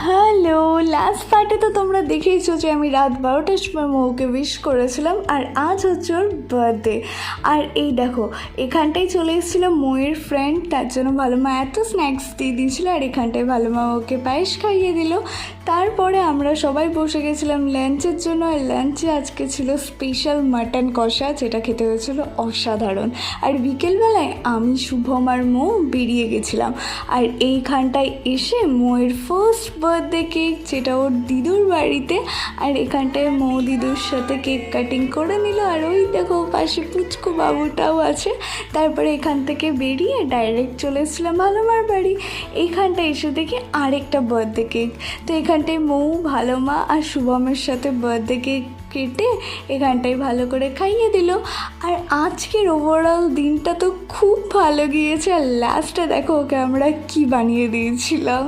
Hello, last পার্টে তো তোমরা দেখেইছো যে আমি রাত 12টার সময় মৌকে উইশ করেছিলাম, আর আজ হচ্ছে ওর বার্থডে। আর এই দেখো, এখানটায় চলে এসেছিলো মৌয়ের ফ্রেন্ড, তার জন্য ভালো মা এত স্ন্যাক্স দিয়ে দিয়েছিলো, আর এখানটায় ভালো মা ওকে পায়েস খাইয়ে দিল। তারপরে আমরা সবাই বসে গেছিলাম লাঞ্চের জন্য, আর লাঞ্চে আজকে ছিল স্পেশাল মাটন কষা, যেটা খেতে হয়েছিল অসাধারণ। আর বিকেলবেলায় আমি, শুভম আর মৌ বেরিয়ে গেছিলাম। আর এইখানটায় এসে মৌয়ের ফার্স্ট বার্থডে কেক, যেটা ওর দিদুর বাড়িতে, আর এখানটায় মৌ দিদুর সাথে কেক কাটিং করে নিল। আর ওই দেখো পাশে পুচকু বাবুটাও আছে। তারপরে এখান থেকে বেরিয়ে ডাইরেক্ট চলে এসেছিলাম ভালোমার বাড়ি। এইখানটায় এসে দেখি আরেকটা বার্থডে কেক। তো এখানটায় মৌ, ভালো মা আর শুভমের সাথে বার্থডে কেক কেটে এখানটায় ভালো করে খাইয়ে দিল। আর আজকের ওভারঅল দিনটা তো খুব ভালো গিয়েছে। আর লাস্টে দেখো ওকে আমরা কি বানিয়ে দিয়েছিলাম।